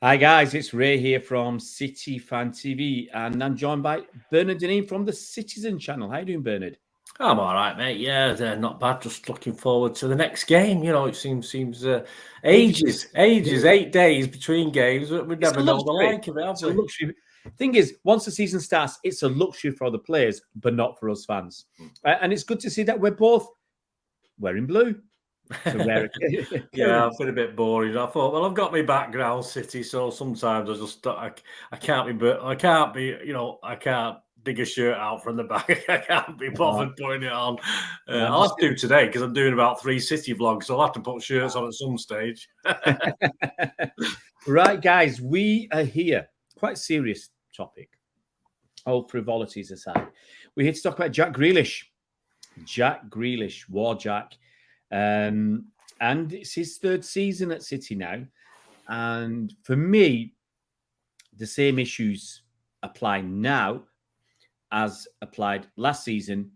Hi guys, it's Ray here from City Fan TV, and I'm joined by Bernard Deneen from the Citizen channel. How you doing, Bernard? I'm all right, mate. Yeah, they're not bad. Just looking forward to the next game. You know, it seems ages, 8 days between games. We've It's a never known the luxury. like of it, have It's a we? luxury. Thing is, once the season starts, it's a luxury for the players, but not for us fans. And it's good to see that we're both wearing blue. It's a rare Yeah, occurrence. I've been a bit boring. I thought, well, I've got my background City, so sometimes I can't be, I can't be, I can't dig a shirt out from the back. I can't be bothered putting it on. I'm I'll just have to do today because I'm doing about 3 City vlogs, so I'll have to put shirts on at some stage. Right, guys, we are here. Quite serious topic. All frivolities aside, we're here to talk about Jack Grealish. Jack Grealish, War Jack. And it's his third season at City now. And for me, the same issues apply now as applied last season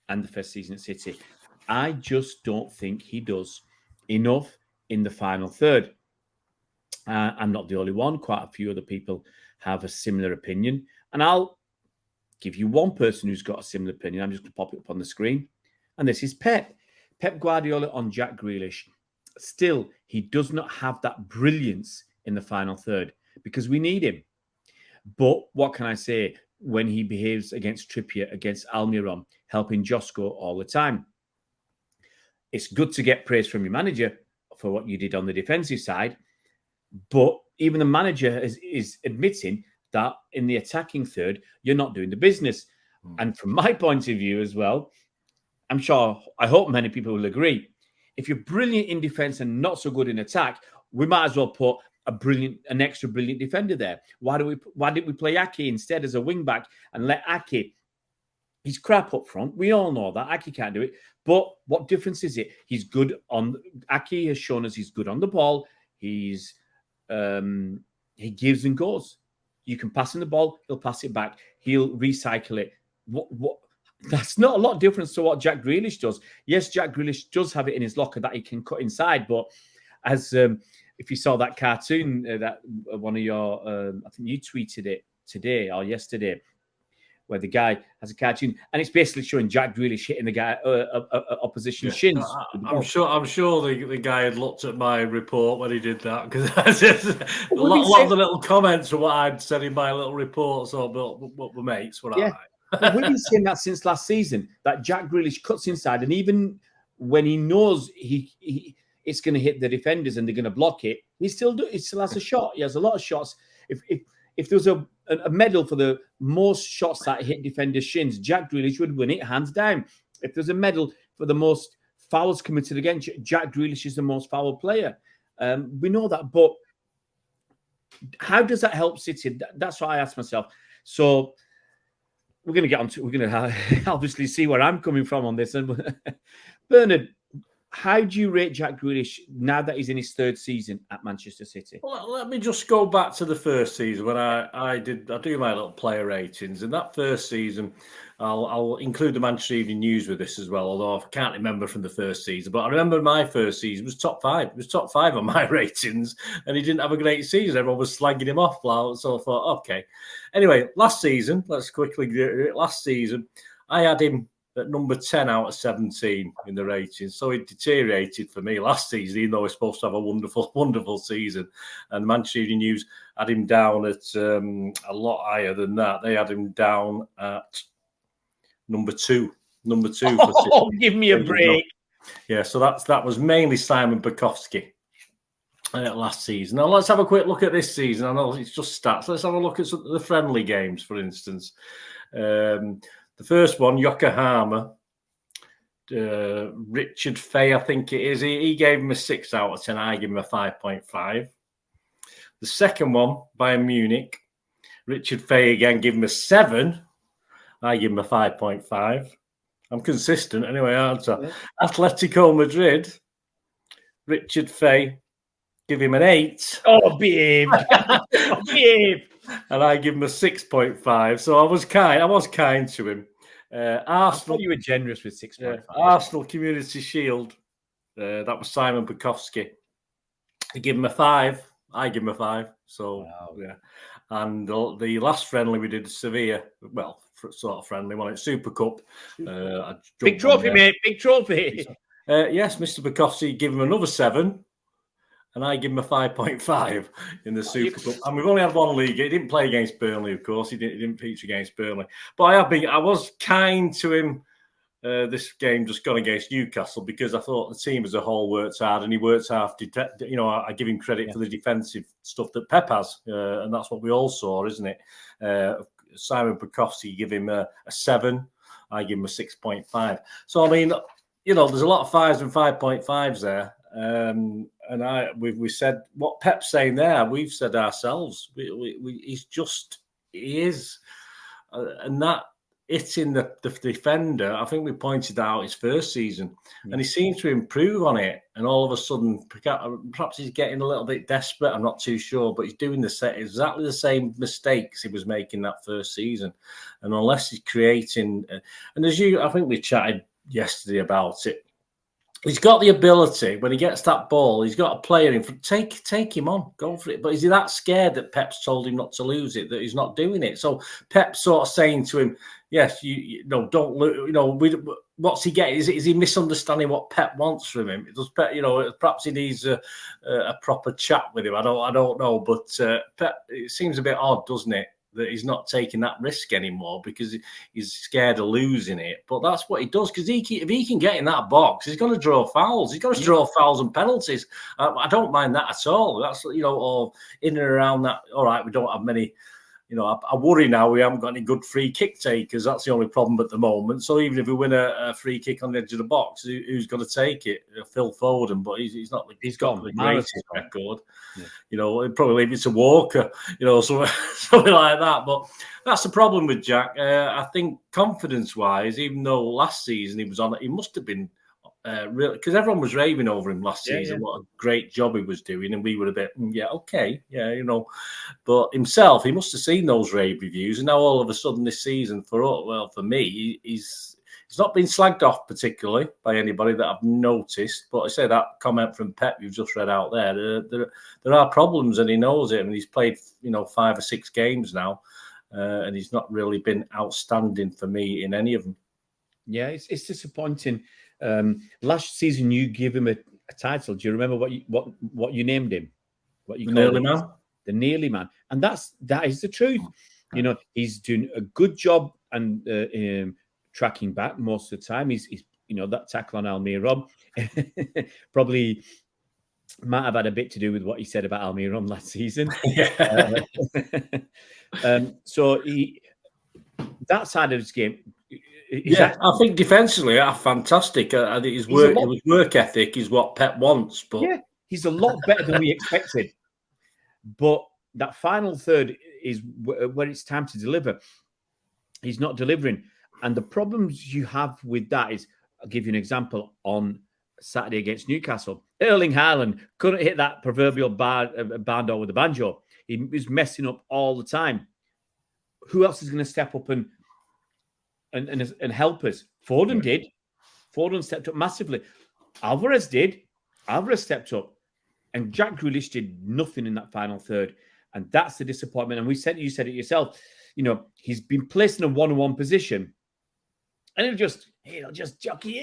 and the first season at City. I just don't think he does enough in the final third. I'm not the only one. Quite a few other people have a similar opinion. And I'll give you one person who's got a similar opinion. I'm just going to pop it up on the screen. And this is Pep Guardiola on Jack Grealish. Still, he does not have that brilliance in the final third because we need him. But what can I say when he behaves against Trippier, against Almiron, helping Josko all the time? It's good to get praise from your manager for what you did on the defensive side. But even the manager is admitting that in the attacking third, you're not doing the business. And from my point of view as well, I hope many people will agree. If you're brilliant in defense and not so good in attack, we might as well put an extra brilliant defender there. Why didn't we play Ake instead as a wing back and let Ake? He's crap up front. We all know that Ake can't do it. But what difference is it? He's good on. Ake has shown us he's good on the ball. He gives and goes. You can pass him the ball, he'll pass it back, he'll recycle it. What? That's not a lot of difference to what Jack Grealish does. Yes, Jack Grealish does have it in his locker that he can cut inside, but as if you saw that cartoon that one of your, I think you tweeted it today or yesterday, where the guy has a cartoon and it's basically showing Jack Grealish hitting the guy opposition shins. I'm sure the guy had looked at my report when he did that because a lot of the little comments were what I'd said in my little report. So, but we're mates, we're all right. We've been saying that since last season, that Jack Grealish cuts inside, and even when he knows it's going to hit the defenders and they're going to block it, he still has a shot. He has a lot of shots. If there was a medal for the most shots that hit defenders' shins, Jack Grealish would win it hands down. If there's a medal for the most fouls committed against you, Jack Grealish is the most foul player. We know that, but how does that help City? That's what I asked myself. So we're going to obviously see where I'm coming from on this. And Bernard, how do you rate Jack Grealish now that he's in his third season at Manchester City? Well, let me just go back to the first season when I do my little player ratings. In that first season, I'll include the Manchester Evening News with this as well, although I can't remember from the first season. But I remember my first season was top 5. It was top 5 on my ratings, and he didn't have a great season. Everyone was slagging him off. So I thought, okay. Anyway, last season, let's quickly do it. Last season, I had him at number 10 out of 17 in the ratings. So it deteriorated for me last season, even though we're supposed to have a wonderful, wonderful season. And the Manchester Evening News had him down at a lot higher than that. They had him down at number 2. Oh, give me a break. Yeah, so that was mainly Simon Bukowski last season. Now, let's have a quick look at this season. I know it's just stats. Let's have a look at some of the friendly games, for instance. The first one, Yokohama, Richard Fay, I think it is. He gave him a 6 out of 10. I gave him a 5.5. The second one, Bayern Munich, Richard Fay again gave him a 7. I give him a 5.5. I'm consistent anyway, aren't I? Yeah. Atletico Madrid, Richard Fay, give him an 8. Oh, behave. Behave. And I give him a 6.5. So I was kind to him. Arsenal, you were generous with 6.5. Arsenal Community Shield. That was Simon Bukowski. I give him a 5. I give him a 5. So Wow. yeah, and the last friendly we did Sevilla, well, sort of friendly one. It's Super Cup. Big trophy, mate. Big trophy. Yes, Mr. Bukowski, give him another 7. And I give him a 5.5 in the Super Cup. And we've only had one league. He didn't play against Burnley, of course. He didn't feature against Burnley. But I was kind to him this game just gone against Newcastle because I thought the team as a whole worked hard and he worked hard. I give him credit for the defensive stuff that Pep has. And that's what we all saw, isn't it? Simon Bukowski, give him a 7. I give him a 6.5. So, I mean, there's a lot of 5s and 5.5s there. And we said what Pep's saying there. We've said ourselves. He is, and that hitting the defender. I think we pointed out his first season, and he seemed to improve on it. And all of a sudden, perhaps he's getting a little bit desperate. I'm not too sure, but he's doing exactly the same mistakes he was making that first season. And unless he's creating, and I think we chatted yesterday about it. He's got the ability when he gets that ball. He's got a player in front. Take him on, go for it. But is he that scared that Pep's told him not to lose it that he's not doing it? So Pep's sort of saying to him, "Yes, don't lose." What's he getting? Is he misunderstanding what Pep wants from him? Does Pep, perhaps he needs a proper chat with him. I don't know, but Pep, it seems a bit odd, doesn't it? That he's not taking that risk anymore because he's scared of losing it. But that's what he does because if he can get in that box, he's going to draw fouls. He's going to draw fouls and penalties. I don't mind that at all. That's or in and around that. All right, we don't have many. I worry now we haven't got any good free kick takers. That's the only problem at the moment. So even if we win a free kick on the edge of the box, who's going to take it? Phil Foden, but he's not. He's got the greatest record. Yeah. He'd probably leave it to Walker. Something like that. But that's the problem with Jack. I think confidence-wise, even though last season he was on it, he must have been. Really, because everyone was raving over him last season, what a great job he was doing, and we were a bit, but himself, he must have seen those rave reviews, and now all of a sudden this season, for me, he's not been slagged off particularly by anybody that I've noticed. But I say that comment from Pep you've just read out there are problems, and he knows it, and he's played 5 or 6 games now, and he's not really been outstanding for me in any of them. Yeah, it's disappointing. Last season, you give him a title. Do you remember what you named him? What you called him? Man? The Nearly Man, and that is the truth. He's doing a good job and tracking back most of the time. He's that tackle on Almiron probably might have had a bit to do with what he said about Almiron last season. So that side of his game. I think defensively, fantastic. I think his work ethic is what Pep wants. But he's a lot better than we expected. But that final third is where it's time to deliver. He's not delivering, and the problems you have with that is, I'll give you an example. On Saturday against Newcastle, Erling Haaland couldn't hit that proverbial barn door with a banjo. He was messing up all the time. Who else is going to step up and help us? Foden did. Foden stepped up massively. Alvarez did. Alvarez stepped up. And Jack Grealish did nothing in that final third. And that's the disappointment. And you said it yourself. He's been placed in a one-on-one position. And he'll just jockey.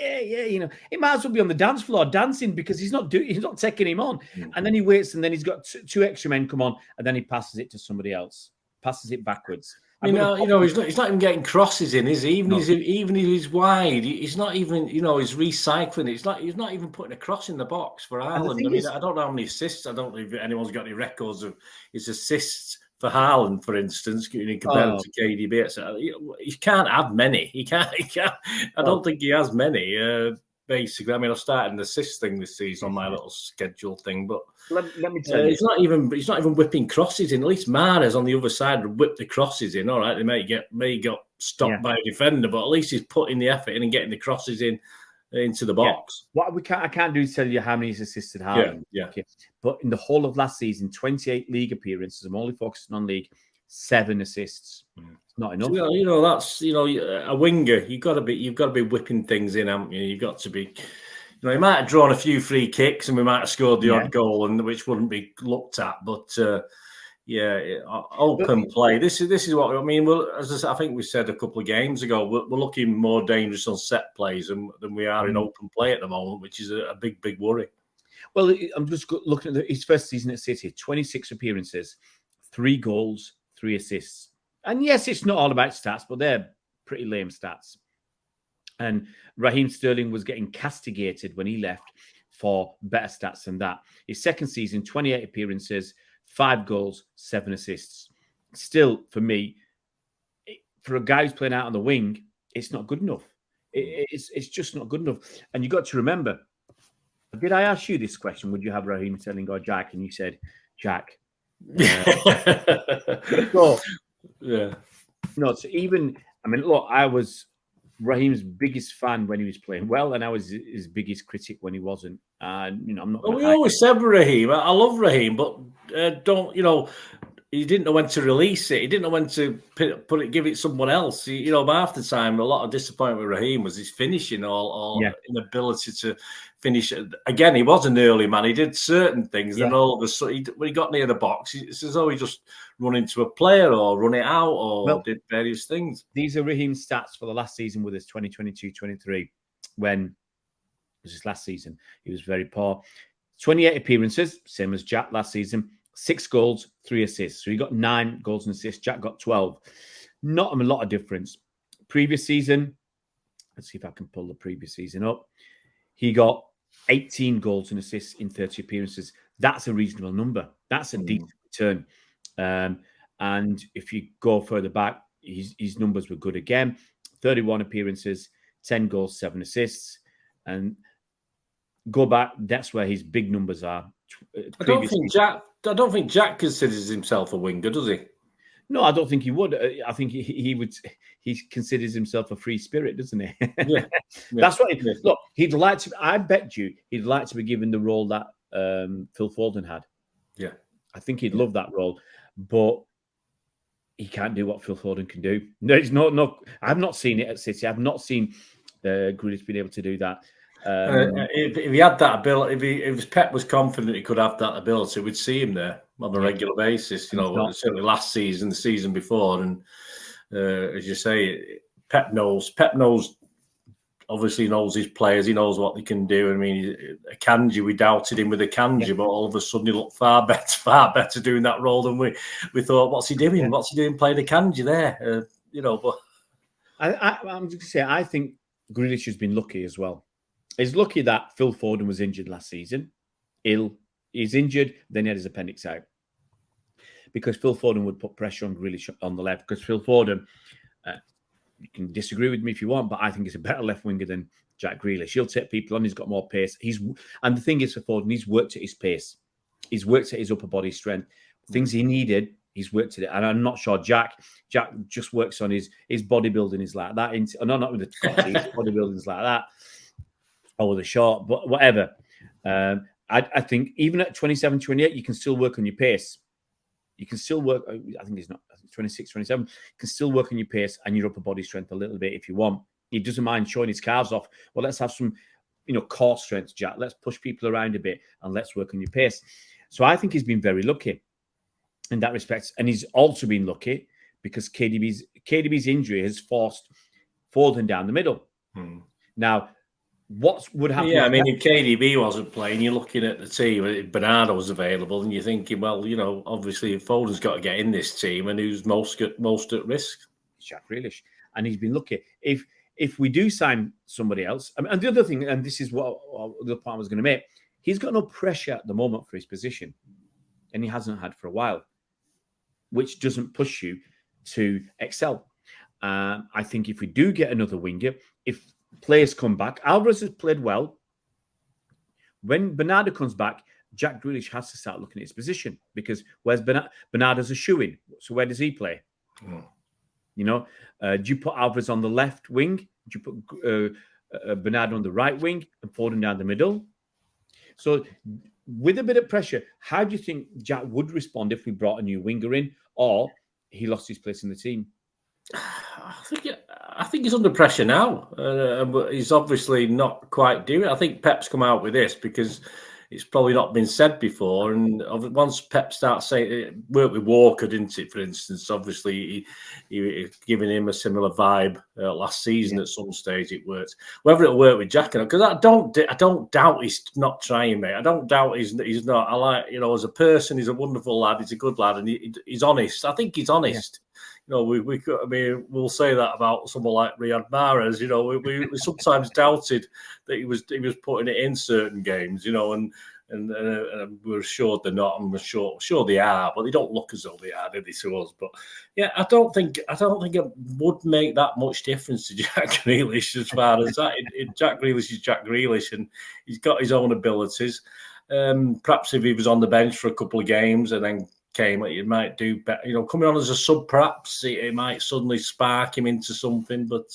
He might as well be on the dance floor dancing because he's not taking him on. And then he waits, and then he's got two extra men come on, and then he passes it to somebody else. Passes it backwards. He's not even getting crosses in, is he? Even if he's wide, he's not even. He's recycling. He's not even putting a cross in the box for Haaland. I don't know how many assists. I don't know if anyone's got any records of his assists for Haaland, for instance, compared to KDB. So he can't have many. He can't. I don't think he has many. Basically, I've started an assist thing this season on my little schedule thing, but let me tell you, he's not even whipping crosses in. At least Mahrez on the other side would whip the crosses in. All right, they may get stopped by a defender, but at least he's putting the effort in and getting the crosses into the box. What I can't do is tell you how many he's assisted Haaland. Okay. But in the whole of last season, 28 league appearances. I'm only focusing on league. 7 assists. It's not enough. That's a winger. You've got to be whipping things in, haven't you? You've got to be. he might have drawn a few free kicks and we might have scored the Yeah. odd goal, and which wouldn't be looked at. But open play. This is what I mean. Well, as I think we said a couple of games ago, we're looking more dangerous on set plays than we are in open play at the moment, which is a big worry. Well, I'm just looking at his first season at City, 26 appearances, 3 goals, 3 assists. And yes, it's not all about stats, but they're pretty lame stats. And Raheem Sterling was getting castigated when he left for better stats than that. His second season, 28 appearances, 5 goals, 7 assists. Still, for me, for a guy who's playing out on the wing, it's not good enough. It's just not good enough. And you've got to remember, did I ask you this question? Would you have Raheem Sterling or Jack? And you said, Jack. So, yeah. No, so even, I mean, look, I was Raheem's biggest fan when he was playing well, and I was his biggest critic when he wasn't. And I'm not. Well, we always said Raheem. I love Raheem, but don't he didn't know when to release it. He didn't know when to give it someone else. By half the time, a lot of disappointment with Raheem was his finishing or inability to finish. Again, he was an early man. He did certain things, and all of a sudden, when he got near the box, it's as though he just run into a player or run it out or did various things. These are Raheem's stats for the last season with us, 2022-23, when it was his last season. He was very poor. 28 appearances, same as Jack last season. 6 goals, 3 assists. So he got 9 goals and assists. Jack got 12. Not a lot of difference. Previous season, let's see if I can pull the previous season up. He got 18 goals and assists in 30 appearances. That's a reasonable number. That's a decent return. And if you go further back, his numbers were good again. 31 appearances, 10 goals, 7 assists. And go back, that's where his big numbers are. I don't think Jack considers himself a winger, does he? No, I don't think he would. I think he would. He considers himself a free spirit, doesn't he? Yeah. That's what. Look, he'd like to. I bet you he'd like to be given the role that Phil Foden had. Yeah, I think he'd love that role, but he can't do what Phil Foden can do. No, it's not. No, I've not seen it at City. I've not seen Grealish being able to do that. If he had that ability, if Pep was confident he could have that ability, we'd see him there on a regular basis. Certainly last season, the season before, and as you say, Pep knows. Obviously knows his players. He knows what they can do. I mean, Akanji, we doubted him with Akanji, but all of a sudden he looked far better doing that role than we thought. What's he doing? Yeah. What's he doing playing Akanji there? But I'm just going to say, I think Grealish has been lucky as well. He's lucky that Phil Foden was injured last season. He's injured, then he had his appendix out. Because Phil Foden would put pressure on Grealish on the left. Because Phil Foden, you can disagree with me if you want, but I think he's a better left winger than Jack Grealish. He'll take people on, he's got more pace. And the thing is for Foden, he's worked at his pace. He's worked at his upper body strength. Things he needed, he's worked at it. And I'm not sure Jack just works on his bodybuilding is like that. Not with the top, his bodybuilding is like that. Or the short, but whatever. I think even at 27, 28, you can still work on your pace. You can still work, I think it's not 26, 27, you can still work on your pace and your upper body strength a little bit if you want. He doesn't mind showing his calves off. Well, let's have some, core strength, Jack. Let's push people around a bit and let's work on your pace. So I think he's been very lucky in that respect. And he's also been lucky because KDB's injury has forced Foden down the middle. Now, what would happen? Yeah, I mean, if KDB wasn't playing, you're looking at the team. If Bernardo was available, and you're thinking, well, obviously, Foden's got to get in this team, and who's most at risk? Jack Grealish, and he's been lucky. If we do sign somebody else, and the other thing, and this is what the point I was going to make, he's got no pressure at the moment for his position, and he hasn't had for a while, which doesn't push you to excel. I think if we do get another winger, if players come back, Alvarez has played well. When Bernardo comes back, Jack Grealish has to start looking at his position because where's Bernardo's a shoe-in. So where does he play? Do you put Alvarez on the left wing? Do you put Bernardo on the right wing and Foden down the middle? So with a bit of pressure, how do you think Jack would respond if we brought a new winger in or he lost his place in the team? I think he's under pressure now. But he's obviously not quite doing it. I think Pep's come out with this because it's probably not been said before. And once Pep starts saying it worked with Walker, didn't it? For instance, obviously he giving him a similar vibe last season. At some stage it worked. Whether it'll work with Jack, because I don't doubt he's not trying, mate. I don't doubt he's not. I like, as a person, he's a wonderful lad. He's a good lad, and he's honest. I think he's honest. We'll say that about someone like Riyad Mahrez. We sometimes doubted that he was putting it in certain games. And we're assured they're not, and we're sure they are, but they don't look as though they are, do they, to us? But yeah, I don't think it would make that much difference to Jack Grealish as far as that. Jack Grealish is Jack Grealish, and he's got his own abilities. Perhaps if he was on the bench for a couple of games and then came, it might do better. Coming on as a sub, perhaps it might suddenly spark him into something. But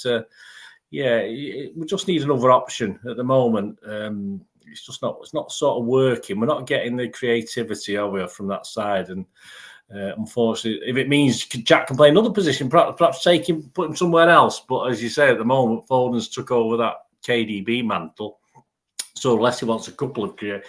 we just need another option at the moment. It's not sort of working. We're not getting the creativity, are we, from that side? And unfortunately, if it means Jack can play another position, perhaps put him somewhere else. But as you say, at the moment, Foden's took over that KDB mantle. So unless he wants a Bernabeu,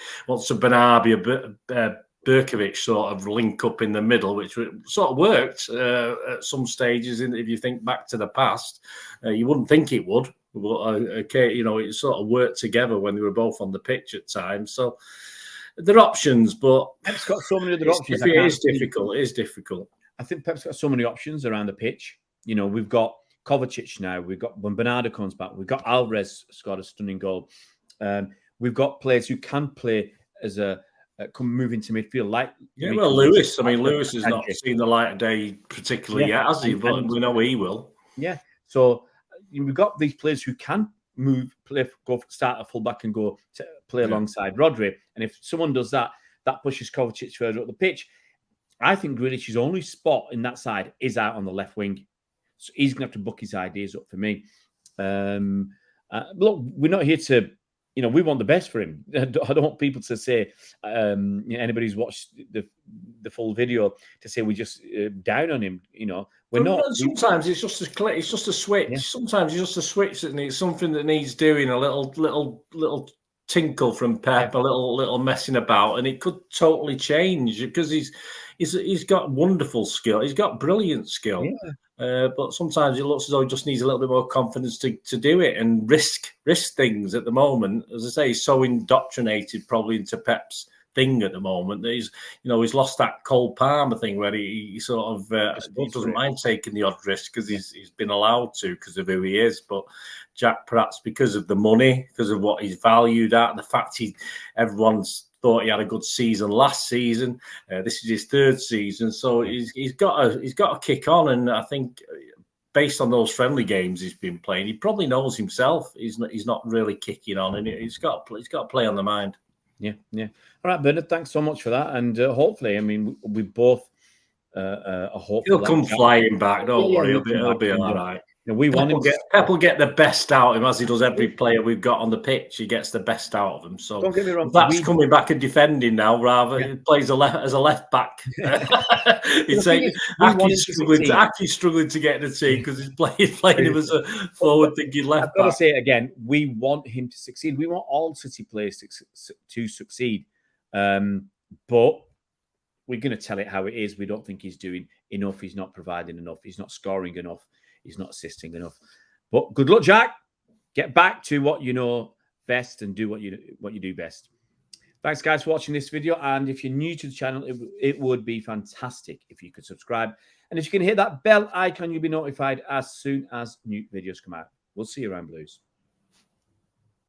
Berkovic sort of link up in the middle, which sort of worked at some stages. If you think back to the past, you wouldn't think it would, but it sort of worked together when they were both on the pitch at times. So there are options, but Pep's got so many other options. It is difficult. It is difficult. I think Pep's got so many options around the pitch. We've got Kovacic now. We've got when Bernardo comes back. We've got Alvarez scored a stunning goal. We've got players who can play as move into midfield, Lewis. Lewis has not seen the light of day particularly yet, has he? But we know he will. Yeah. So we've got these players who can move, start at fullback and go to play alongside Rodri. And if someone does that, that pushes Kovacic further up the pitch. I think Grealish's only spot in that side is out on the left wing. So he's going to have to book his ideas up for me. Look, we're not here to. We want the best for him. I don't want people to say, anybody who's watched the full video, to say we just down on him. We're not. Sometimes it's just a switch. Yeah. Sometimes it's just a switch that needs something that needs doing. A little tinkle from Pep, a little messing about, and it could totally change because he's got wonderful skill. He's got brilliant skill. Yeah. But sometimes it looks as though he just needs a little bit more confidence to do it and risk things at the moment. As I say, he's so indoctrinated probably into Pep's thing at the moment that he's lost that Cole Palmer thing where he sort of he doesn't mind taking the odd risk because he's been allowed to because of who he is. But Jack, perhaps because of the money, because of what he's valued at, and the fact everyone's thought he had a good season last season. This is his third season, so he's got to kick on. And I think based on those friendly games he's been playing, he probably knows himself he's not really kicking on, and he's got to play on the mind. Yeah. All right, Bernard, thanks so much for that, and hopefully, we both are hopeful he'll come flying back. Don't worry, he'll be all right. We want him. Pep will get the best out of him as he does every player we've got on the pitch. He gets the best out of them. So don't get me wrong, that's coming back and defending now. Rather, he plays as a left back. He's saying Aki's struggling to get in the team because he's playing him as a forward-thinking left back. I've got to say it again. We want him to succeed. We want all City players to succeed. But we're going to tell it how it is. We don't think he's doing enough. He's not providing enough. He's not scoring enough. He's not assisting enough. But good luck, Jack. Get back to what you know best and do what you do best. Thanks, guys, for watching this video. And if you're new to the channel, it would be fantastic if you could subscribe. And if you can hit that bell icon, you'll be notified as soon as new videos come out. We'll see you around, Blues.